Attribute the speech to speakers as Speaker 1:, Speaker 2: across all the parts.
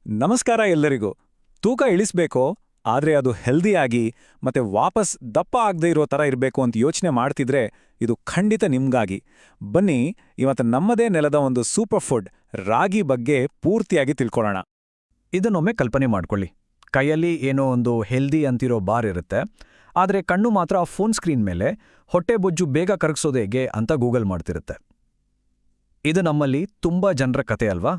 Speaker 1: ನಮಸ್ಕಾರ ಎಲ್ಲರಿಗೂ. ತೂಕ ಇಳಿಸ್ಬೇಕೋ, ಆದ್ರೆ ಅದು ಹೆಲ್ದಿಯಾಗಿ ಮತ್ತೆ ವಾಪಸ್ ದಪ್ಪ ಆಗದೆ ಇರೋ ಥರ ಇರಬೇಕು ಅಂತ ಯೋಚನೆ ಮಾಡ್ತಿದ್ರೆ ಇದು ಖಂಡಿತ ನಿಮ್ಗಾಗಿ. ಬನ್ನಿ, ಇವತ್ತು ನಮ್ಮದೇ ನೆಲದ ಒಂದು ಸೂಪರ್ ಫುಡ್ ರಾಗಿ ಬಗ್ಗೆ ಪೂರ್ತಿಯಾಗಿ ತಿಳ್ಕೊಳ್ಳೋಣ.
Speaker 2: ಇದನ್ನೊಮ್ಮೆ ಕಲ್ಪನೆ ಮಾಡ್ಕೊಳ್ಳಿ. ಕೈಯಲ್ಲಿ ಏನೋ ಒಂದು ಹೆಲ್ದಿ ಅಂತಿರೋ ಬಾರ್ ಇರುತ್ತೆ, ಆದರೆ ಕಣ್ಣು ಮಾತ್ರ ಫೋನ್ ಸ್ಕ್ರೀನ್ ಮೇಲೆ ಹೊಟ್ಟೆ ಬೊಜ್ಜು ಬೇಗ ಕರಗಿಸೋದು ಹೇಗೆ ಅಂತ ಗೂಗಲ್ ಮಾಡ್ತಿರುತ್ತೆ. ಇದು ನಮ್ಮಲ್ಲಿ ತುಂಬಾ ಜನರ ಕತೆ ಅಲ್ವಾ?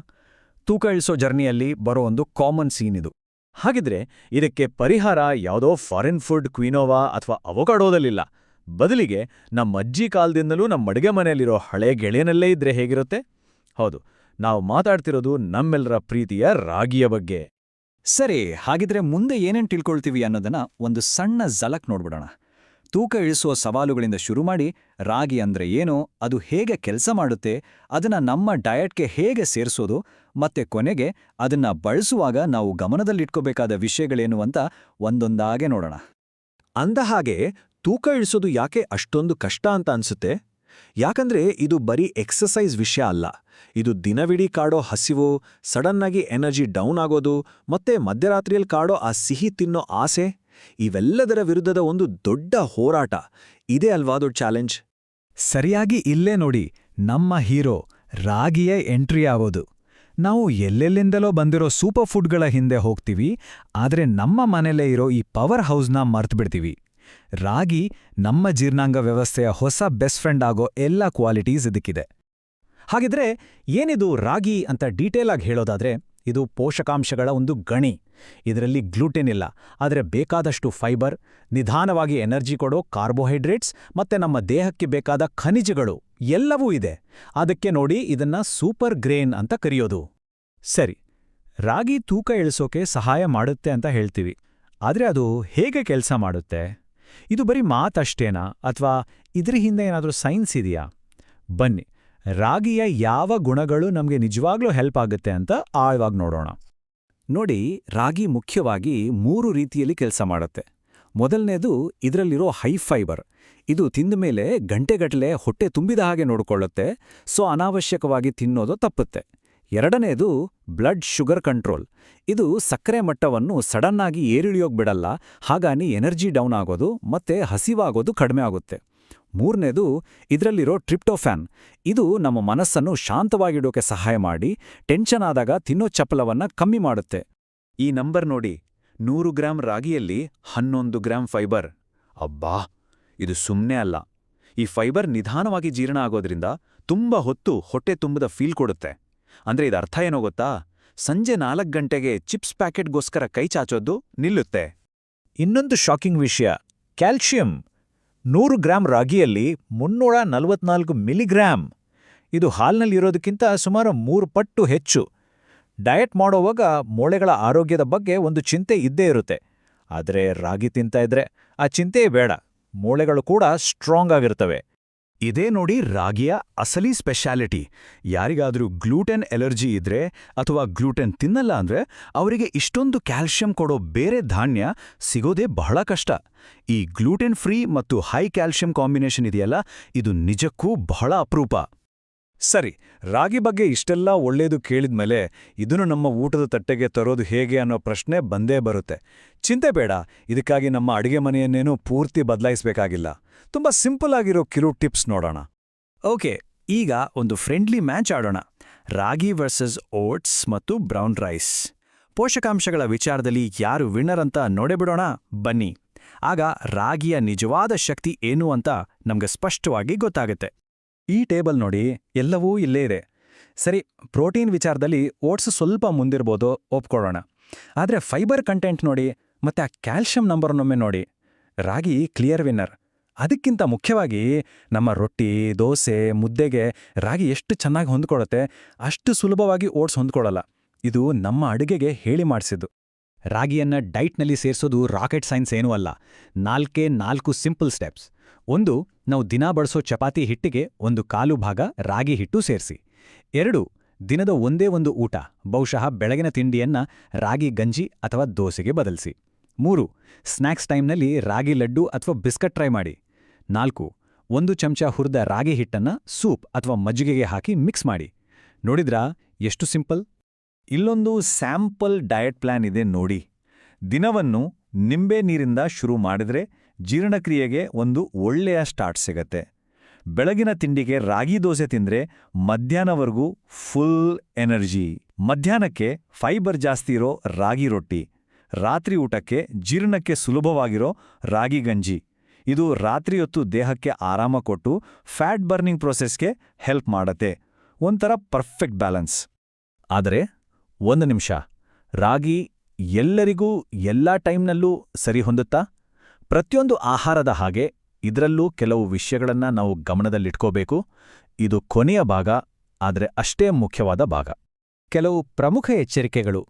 Speaker 2: ತೂಕ ಇಳಿಸೋ ಜರ್ನಿಯಲ್ಲಿ ಬರೋ ಒಂದು ಕಾಮನ್ ಸೀನ್ ಇದು.
Speaker 1: ಹಾಗಿದ್ರೆ ಇದಕ್ಕೆ ಪರಿಹಾರ ಯಾವುದೋ ಫಾರಿನ್ ಫುಡ್ ಕ್ವಿನೋವಾ ಅಥವಾ ಅವಕಾಡೋದಲ್ಲಿಲ್ಲ. ಬದಲಿಗೆ ನಮ್ಮ ಅಜ್ಜಿ ಕಾಲದಿಂದಲೂ ನಮ್ಮ ಅಡುಗೆ ಮನೆಯಲ್ಲಿರೋ ಹಳೆ ಗೆಳೆಯನಲ್ಲೇ ಇದ್ರೆ ಹೇಗಿರುತ್ತೆ? ಹೌದು, ನಾವು ಮಾತಾಡ್ತಿರೋದು ನಮ್ಮೆಲ್ಲರ ಪ್ರೀತಿಯ ರಾಗಿಯ ಬಗ್ಗೆ.
Speaker 2: ಸರಿ, ಹಾಗಿದ್ರೆ ಮುಂದೆ ಏನೇನು ತಿಳ್ಕೊಳ್ತೀವಿ ಅನ್ನೋದನ್ನ ಒಂದು ಸಣ್ಣ ಝಲಕ್ ನೋಡ್ಬಿಡೋಣ. ತೂಕ ಇಳಿಸುವ ಸವಾಲುಗಳಿಂದ ಶುರು ಮಾಡಿ ರಾಗಿ ಅಂದ್ರೆ ಏನೋ, ಅದು ಹೇಗೆ ಕೆಲಸ ಮಾಡುತ್ತೆ, ಅದನ್ನ ನಮ್ಮ ಡಯಟ್ಗೆ ಹೇಗೆ ಸೇರಿಸೋದು, ಮತ್ತೆ ಕೊನೆಗೆ ಅದನ್ನ ಬಳಸುವಾಗ ನಾವು ಗಮನದಲ್ಲಿಟ್ಕೋಬೇಕಾದ ವಿಷಯಗಳೇನು ಅಂತ ಒಂದೊಂದಾಗೆ ನೋಡೋಣ.
Speaker 1: ಅಂದಹಾಗೆ ತೂಕ ಇಳಿಸೋದು ಯಾಕೆ ಅಷ್ಟೊಂದು ಕಷ್ಟ ಅಂತ ಅನ್ಸುತ್ತೆ? ಯಾಕಂದ್ರೆ ಇದು ಬರೀ ಎಕ್ಸಸೈಸ್ ವಿಷಯ ಅಲ್ಲ. ಇದು ದಿನವಿಡೀ ಕಾಡೋ ಹಸಿವು, ಸಡನ್ನಾಗಿ ಎನರ್ಜಿ ಡೌನ್ ಆಗೋದು, ಮತ್ತೆ ಮಧ್ಯರಾತ್ರಿಯಲ್ಲಿ ಕಾಡೋ ಆ ಸಿಹಿ ತಿನ್ನೋ ಆಸೆ, ಇವೆಲ್ಲದರ ವಿರುದ್ಧದ ಒಂದು ದೊಡ್ಡ ಹೋರಾಟ. ಇದೇ ಅಲ್ವಾ ದೊಡ್ಡ ಚಾಲೆಂಜ್?
Speaker 2: ಸರಿಯಾಗಿ ಇಲ್ಲೇ ನೋಡಿ ನಮ್ಮ ಹೀರೋ ರಾಗಿಯೇ ಎಂಟ್ರಿ ಆಗೋದು. ನಾವು ಎಲ್ಲೆಲ್ಲಿಂದಲೋ ಬಂದಿರೋ ಸೂಪರ್ ಫುಡ್ಗಳ ಹಿಂದೆ ಹೋಗ್ತೀವಿ, ಆದ್ರೆ ನಮ್ಮ ಮನೆಯಲ್ಲೇ ಇರೋ ಈ ಪವರ್ ಹೌಸ್ನ ಮರ್ತ್ಬಿಡ್ತೀವಿ. ರಾಗಿ ನಮ್ಮ ಜೀರ್ಣಾಂಗ ವ್ಯವಸ್ಥೆಯ ಹೊಸ ಬೆಸ್ಟ್ ಫ್ರೆಂಡ್ ಆಗೋ ಎಲ್ಲ ಕ್ವಾಲಿಟೀಸ್ ಇದಕ್ಕಿದೆ. ಹಾಗಿದ್ರೆ ಏನಿದು ರಾಗಿ ಅಂತ ಡೀಟೇಲ್ ಆಗಿ ಹೇಳೋದಾದ್ರೆ, ಇದು ಪೋಷಕಾಂಶಗಳ ಒಂದು ಗಣಿ. ಇದರಲ್ಲಿ ಗ್ಲೂಟೆನ್ ಇಲ್ಲ, ಆದರೆ ಬೇಕಾದಷ್ಟು ಫೈಬರ್, ನಿಧಾನವಾಗಿ ಎನರ್ಜಿ ಕೊಡೋ ಕಾರ್ಬೋಹೈಡ್ರೇಟ್ಸ್ ಮತ್ತೆ ನಮ್ಮ ದೇಹಕ್ಕೆ ಬೇಕಾದ ಖನಿಜಗಳು ಎಲ್ಲವೂ ಇದೆ. ಅದಕ್ಕೆ ನೋಡಿ ಇದನ್ನ ಸೂಪರ್ ಗ್ರೇನ್ ಅಂತ ಕರೆಯೋದು. ಸರಿ, ರಾಗಿ ತೂಕ ಇಳಿಸೋಕೆ ಸಹಾಯ ಮಾಡುತ್ತೆ ಅಂತ ಹೇಳ್ತೀವಿ, ಆದ್ರೆ ಅದು ಹೇಗೆ ಕೆಲಸ ಮಾಡುತ್ತೆ? ಇದು ಬರೀ ಮಾತಷ್ಟೇನಾ, ಅಥವಾ ಇದ್ರ ಹಿಂದೆ ಏನಾದರೂ ಸೈನ್ಸ್ ಇದೆಯಾ? ಬನ್ನಿ, ರಾಗಿಯ ಯಾವ ಗುಣಗಳು ನಮಗೆ ನಿಜವಾಗ್ಲೂ ಹೆಲ್ಪ್ ಆಗುತ್ತೆ ಅಂತ ಆಳವಾಗಿ ನೋಡೋಣ. ನೋಡಿ, ರಾಗಿ ಮುಖ್ಯವಾಗಿ 3 ರೀತಿಯಲ್ಲಿ ಕೆಲಸ ಮಾಡುತ್ತೆ. ಮೊದಲನೇದು ಇದರಲ್ಲಿರೋ ಹೈ ಫೈಬರ್. ಇದು ತಿಂದ ಮೇಲೆ ಗಂಟೆಗಟ್ಟಲೆ ಹೊಟ್ಟೆ ತುಂಬಿದ ಹಾಗೆ ನೋಡಿಕೊಳ್ಳುತ್ತೆ, ಸೊ ಅನಾವಶ್ಯಕವಾಗಿ ತಿನ್ನೋದು ತಪ್ಪುತ್ತೆ. ಎರಡನೇದು ಬ್ಲಡ್ ಶುಗರ್ ಕಂಟ್ರೋಲ್. ಇದು ಸಕ್ಕರೆ ಮಟ್ಟವನ್ನು ಸಡನ್ನಾಗಿ ಏರಿಳಿಯೋಗ್ ಬಿಡಲ್ಲ, ಹಾಗಾಗಿ ಎನರ್ಜಿ ಡೌನ್ ಆಗೋದು ಮತ್ತೆ ಹಸಿವಾಗೋದು ಕಡಿಮೆ ಆಗುತ್ತೆ. ಮೂರನೇದು ಇದರಲ್ಲಿರೋ ಟ್ರಿಪ್ಟೋಫ್ಯಾನ್. ಇದು ನಮ್ಮ ಮನಸ್ಸನ್ನು ಶಾಂತವಾಗಿಡೋಕೆ ಸಹಾಯ ಮಾಡಿ ಟೆನ್ಷನ್ ಆದಾಗ ತಿನ್ನೋ ಚಪಲವನ್ನ ಕಮ್ಮಿ ಮಾಡುತ್ತೆ.
Speaker 1: ಈ ನಂಬರ್ ನೋಡಿ, 100 ಗ್ರಾಂ ರಾಗಿಯಲ್ಲಿ 11 ಗ್ರಾಂ ಫೈಬರ್. ಅಬ್ಬಾ, ಇದು ಸುಮ್ಮನೆ ಅಲ್ಲ. ಈ ಫೈಬರ್ ನಿಧಾನವಾಗಿ ಜೀರ್ಣ ಆಗೋದ್ರಿಂದ ತುಂಬ ಹೊತ್ತು ಹೊಟ್ಟೆ ತುಂಬದ ಫೀಲ್ ಕೊಡುತ್ತೆ. ಅಂದ್ರೆ ಇದು ಅರ್ಥ ಏನೋ ಗೊತ್ತಾ? ಸಂಜೆ 4 ಗಂಟೆಗೆ ಚಿಪ್ಸ್ ಪ್ಯಾಕೆಟ್ಗೋಸ್ಕರ ಕೈ ಚಾಚೋದು ನಿಲ್ಲುತ್ತೆ. ಇನ್ನೊಂದು ಶಾಕಿಂಗ್ ವಿಷಯ, ಕ್ಯಾಲ್ಶಿಯಂ. 100 ಗ್ರಾಂ ರಾಗಿಯಲ್ಲಿ 344 ಮಿಲಿಗ್ರಾಂ. ಇದು ಹಾಲ್ನಲ್ಲಿರೋದಕ್ಕಿಂತ ಸುಮಾರು 3 ಪಟ್ಟು ಹೆಚ್ಚು. ಡಯಟ್ ಮಾಡೋವಾಗ ಮೂಳೆಗಳ ಆರೋಗ್ಯದ ಬಗ್ಗೆ ಒಂದು ಚಿಂತೆ ಇದ್ದೇ ಇರುತ್ತೆ, ಆದರೆ ರಾಗಿ ತಿಂತಾ ಇದ್ರೆ ಆ ಚಿಂತೆಯೇ ಬೇಡ, ಮೂಳೆಗಳು ಕೂಡ ಸ್ಟ್ರಾಂಗ್ ಆಗಿರ್ತವೆ. ಇದೇ ನೋಡಿ ರಾಗಿಯ ಅಸಲಿ ಸ್ಪೆಷಾಲಿಟಿ. ಯಾರಿಗಾದ್ರೂ ಗ್ಲೂಟೆನ್ ಎಲರ್ಜಿ ಇದ್ರೆ ಅಥವಾ ಗ್ಲೂಟೆನ್ ತಿನ್ನಲ್ಲ ಅಂದ್ರೆ ಅವರಿಗೆ ಇಷ್ಟೊಂದು ಕ್ಯಾಲ್ಶಿಯಂ ಕೊಡೋ ಬೇರೆ ಧಾನ್ಯ ಸಿಗೋದೇ ಬಹಳ ಕಷ್ಟ. ಈ ಗ್ಲೂಟೆನ್ ಫ್ರೀ ಮತ್ತು ಹೈ ಕ್ಯಾಲ್ಶಿಯಂ ಕಾಂಬಿನೇಷನ್ ಇದೆಯಲ್ಲ, ಇದು ನಿಜಕ್ಕೂ ಬಹಳ ಅಪರೂಪ. ಸರಿ, ರಾಗಿ ಬಗ್ಗೆ ಇಷ್ಟೆಲ್ಲ ಒಳ್ಳೇದು ಕೇಳಿದ್ಮೇಲೆ ಇದನ್ನು ನಮ್ಮ ಊಟದ ತಟ್ಟೆಗೆ ತರೋದು ಹೇಗೆ ಅನ್ನೋ ಪ್ರಶ್ನೆ ಬಂದೇ ಬರುತ್ತೆ. ಚಿಂತೆ ಬೇಡ, ಇದಕ್ಕಾಗಿ ನಮ್ಮ ಅಡುಗೆ ಮನೆಯನ್ನೇನೂ ಪೂರ್ತಿ ಬದಲಾಯಿಸಬೇಕಾಗಿಲ್ಲ. ತುಂಬಾ ಸಿಂಪಲ್ ಆಗಿರೋ ಕೆಲವು ಟಿಪ್ಸ್ ನೋಡೋಣ. ಓಕೆ, ಈಗ ಒಂದು ಫ್ರೆಂಡ್ಲಿ ಮ್ಯಾಚ್ ಆಡೋಣ. ರಾಗಿ ವರ್ಸಸ್ ಓಟ್ಸ್ ಮತ್ತು ಬ್ರೌನ್ ರೈಸ್. ಪೋಷಕಾಂಶಗಳ ವಿಚಾರದಲ್ಲಿ ಯಾರು ವಿನ್ನರ್ ಅಂತ ನೋಡೇಬಿಡೋಣ ಬನ್ನಿ. ಆಗ ರಾಗಿಯ ನಿಜವಾದ ಶಕ್ತಿ ಏನು ಅಂತ ನಮ್ಗೆ ಸ್ಪಷ್ಟವಾಗಿ ಗೊತ್ತಾಗುತ್ತೆ. ಈ ಟೇಬಲ್ ನೋಡಿ, ಎಲ್ಲವೂ ಇಲ್ಲೇ ಇದೆ. ಸರಿ, ಪ್ರೋಟೀನ್ ವಿಚಾರದಲ್ಲಿ ಓಟ್ಸ್ ಸ್ವಲ್ಪ ಮುಂದಿರ್ಬೋದು, ಒಪ್ಕೊಳ್ಳೋಣ. ಆದರೆ ಫೈಬರ್ ಕಂಟೆಂಟ್ ನೋಡಿ, ಮತ್ತೆ ಆ ಕ್ಯಾಲ್ಶಿಯಂ ನಂಬರ್ನೊಮ್ಮೆ ನೋಡಿ, ರಾಗಿ ಕ್ಲಿಯರ್ ವಿನ್ನರ್. ಅದಕ್ಕಿಂತ ಮುಖ್ಯವಾಗಿ ನಮ್ಮ ರೊಟ್ಟಿ, ದೋಸೆ, ಮುದ್ದೆಗೆ ರಾಗಿ ಎಷ್ಟು ಚೆನ್ನಾಗಿ ಹೊಂದ್ಕೊಳ್ಳುತ್ತೆ, ಅಷ್ಟು ಸುಲಭವಾಗಿ ಓಟ್ಸ್ ಹೊಂದ್ಕೊಳ್ಳಲ್ಲ. ಇದು ನಮ್ಮ ಅಡುಗೆಗೆ ಹೇಳಿ ಮಾಡಿಸಿದ್ದು. ರಾಗಿಯನ್ನ ಡೈಟ್ನಲ್ಲಿ ಸೇರಿಸೋದು ರಾಕೆಟ್ ಸೈನ್ಸ್ ಏನೂ ಅಲ್ಲ. 4 ಸಿಂಪಲ್ ಸ್ಟೆಪ್ಸ್. 1, ನಾವು ದಿನ ಬಳಸೋ ಚಪಾತಿ ಹಿಟ್ಟಿಗೆ 1/4 ಭಾಗ ರಾಗಿ ಹಿಟ್ಟು ಸೇರಿಸಿ. 2, ದಿನದ ಒಂದೇ ಒಂದು ಊಟ, ಬಹುಶಃ ಬೆಳಗಿನ ತಿಂಡಿಯನ್ನ ರಾಗಿ ಗಂಜಿ ಅಥವಾ ದೋಸೆಗೆ ಬದಲಿಸಿ. 3, ಸ್ನ್ಯಾಕ್ಸ್ ಟೈಮ್ನಲ್ಲಿ ರಾಗಿ ಲಡ್ಡು ಅಥವಾ ಬಿಸ್ಕಟ್ ಟ್ರೈ ಮಾಡಿ. 4, 1 ಚಮಚ ಹುರಿದ ರಾಗಿ ಹಿಟ್ಟನ್ನ ಸೂಪ್ ಅಥವಾ ಮಜ್ಜಿಗೆಗೆ ಹಾಕಿ ಮಿಕ್ಸ್ ಮಾಡಿ. ನೋಡಿದ್ರಾ ಎಷ್ಟು ಸಿಂಪಲ್? ಇಲ್ಲೊಂದು ಸ್ಯಾಂಪಲ್ ಡಯಟ್ ಪ್ಲಾನ್ ಇದೆ ನೋಡಿ. ದಿನವನ್ನು ನಿಂಬೆ ನೀರಿಂದ ಶುರು ಮಾಡಿದ್ರೆ ಜೀರ್ಣಕ್ರಿಯೆಗೆ ಒಂದು ಒಳ್ಳೆಯ ಸ್ಟಾರ್ಟ್ ಸಿಗತ್ತೆ. ಬೆಳಗಿನ ತಿಂಡಿಗೆ ರಾಗಿ ದೋಸೆ ತಿಂದ್ರೆ ಮಧ್ಯಾಹ್ನವರೆಗೂ ಫುಲ್ ಎನರ್ಜಿ. ಮಧ್ಯಾಹ್ನಕ್ಕೆ ಫೈಬರ್ ಜಾಸ್ತಿ ಇರೋ ರಾಗಿ ರೊಟ್ಟಿ. ರಾತ್ರಿ ಊಟಕ್ಕೆ ಜೀರ್ಣಕ್ಕೆ ಸುಲಭವಾಗಿರೋ ರಾಗಿ ಗಂಜಿ. ಇದು ರಾತ್ರಿ ಹೊತ್ತು ದೇಹಕ್ಕೆ ಆರಾಮ ಕೊಟ್ಟು ಫ್ಯಾಟ್ ಬರ್ನಿಂಗ್ ಪ್ರೋಸೆಸ್ಗೆ ಹೆಲ್ಪ್ ಮಾಡತ್ತೆ. ಒಂಥರ ಪರ್ಫೆಕ್ಟ್ ಬ್ಯಾಲೆನ್ಸ್. ಆದರೆ ಒಂದು ನಿಮಿಷ, ರಾಗಿ ಎಲ್ಲರಿಗೂ ಎಲ್ಲ ಟೈಮ್ನಲ್ಲೂ ಸರಿ ಹೊಂದುತ್ತಾ? ಪ್ರತಿಯೊಂದು ಆಹಾರದ ಹಾಗೆ ಇದರಲ್ಲೂ ಕೆಲವು ವಿಷಯಗಳನ್ನ ನಾವು ಗಮನದಲ್ಲಿಟ್ಕೋಬೇಕು. ಇದು ಕೊನೆಯ ಭಾಗ, ಆದರೆ ಅಷ್ಟೇ ಮುಖ್ಯವಾದ ಭಾಗ.
Speaker 2: ಕೆಲವು ಪ್ರಮುಖ ಎಚ್ಚರಿಕೆಗಳು.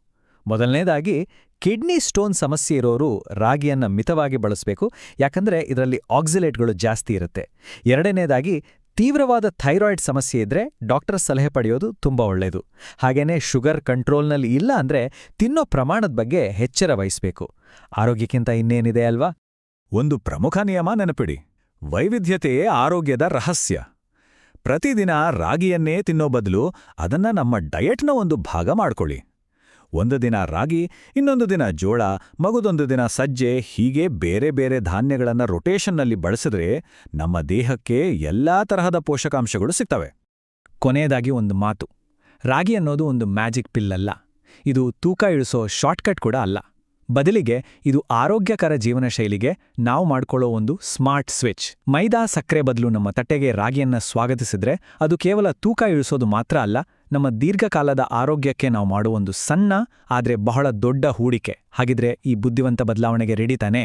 Speaker 2: ಮೊದಲನೇದಾಗಿ, ಕಿಡ್ನಿ ಸ್ಟೋನ್ ಸಮಸ್ಯೆ ಇರೋರು ರಾಗಿಯನ್ನ ಮಿತವಾಗಿ ಬಳಸಬೇಕು, ಯಾಕಂದ್ರೆ ಇದರಲ್ಲಿ ಆಕ್ಸಿಲೇಟ್ಗಳು ಜಾಸ್ತಿ ಇರುತ್ತೆ. ಎರಡನೇದಾಗಿ, ತೀವ್ರವಾದ ಥೈರಾಯ್ಡ್ ಸಮಸ್ಯೆ ಇದ್ರೆ ಡಾಕ್ಟರ್ ಸಲಹೆ ಪಡೆಯೋದು ತುಂಬಾ ಒಳ್ಳೆಯದು. ಹಾಗೇನೇ ಶುಗರ್ ಕಂಟ್ರೋಲ್ನಲ್ಲಿ ಇಲ್ಲ ಅಂದ್ರೆ ತಿನ್ನೋ ಪ್ರಮಾಣದ ಬಗ್ಗೆ ಎಚ್ಚರ ವಹಿಸಬೇಕು. ಆರೋಗ್ಯಕ್ಕಿಂತ ಇನ್ನೇನಿದೆ ಅಲ್ವಾ?
Speaker 1: ಒಂದು ಪ್ರಮುಖ ನಿಯಮ ನೆನಪಿಡಿ, ವೈವಿಧ್ಯತೆಯೇ ಆರೋಗ್ಯದ ರಹಸ್ಯ. ಪ್ರತಿದಿನ ರಾಗಿಯನ್ನೇ ತಿನ್ನೋ ಬದಲು ಅದನ್ನ ನಮ್ಮ ಡಯಟ್ನ ಒಂದು ಭಾಗ ಮಾಡ್ಕೊಳ್ಳಿ. ಒಂದು ದಿನ ರಾಗಿ, ಇನ್ನೊಂದು ದಿನ ಜೋಳ, ಮಗುದೊಂದು ದಿನ ಸಜ್ಜೆ, ಹೀಗೆ ಬೇರೆ ಬೇರೆ ಧಾನ್ಯಗಳನ್ನ ರೊಟೇಷನ್ನಲ್ಲಿ ಬಳಸಿದ್ರೆ ನಮ್ಮ ದೇಹಕ್ಕೆ ಎಲ್ಲಾ ತರಹದ ಪೋಷಕಾಂಶಗಳು ಸಿಗ್ತವೆ.
Speaker 2: ಕೊನೆಯದಾಗಿ ಒಂದು ಮಾತು, ರಾಗಿ ಅನ್ನೋದು ಒಂದು ಮ್ಯಾಜಿಕ್ ಪಿಲ್ ಅಲ್ಲ. ಇದು ತೂಕ ಇಳಿಸೋ ಶಾರ್ಟ್ಕಟ್ ಕೂಡ ಅಲ್ಲ. ಬದಲಿಗೆ ಇದು ಆರೋಗ್ಯಕರ ಜೀವನ ಶೈಲಿಗೆ ನಾವು ಮಾಡ್ಕೊಳ್ಳೋ ಒಂದು ಸ್ಮಾರ್ಟ್ ಸ್ವಿಚ್. ಮೈದಾ ಸಕ್ಕರೆ ಬದಲು ನಮ್ಮ ತಟ್ಟೆಗೆ ರಾಗಿಯನ್ನ ಸ್ವಾಗತಿಸಿದ್ರೆ ಅದು ಕೇವಲ ತೂಕ ಇಳಿಸೋದು ಮಾತ್ರ ಅಲ್ಲ, ನಮ್ಮ ದೀರ್ಘಕಾಲದ ಆರೋಗ್ಯಕ್ಕೆ ನಾವು ಮಾಡುವ ಒಂದು ಸಣ್ಣ ಆದ್ರೆ ಬಹಳ ದೊಡ್ಡ ಹೂಡಿಕೆ. ಹಾಗಿದ್ರೆ ಈ ಬುದ್ಧಿವಂತ ಬದಲಾವಣೆಗೆ ರೆಡಿ ತಾನೇ?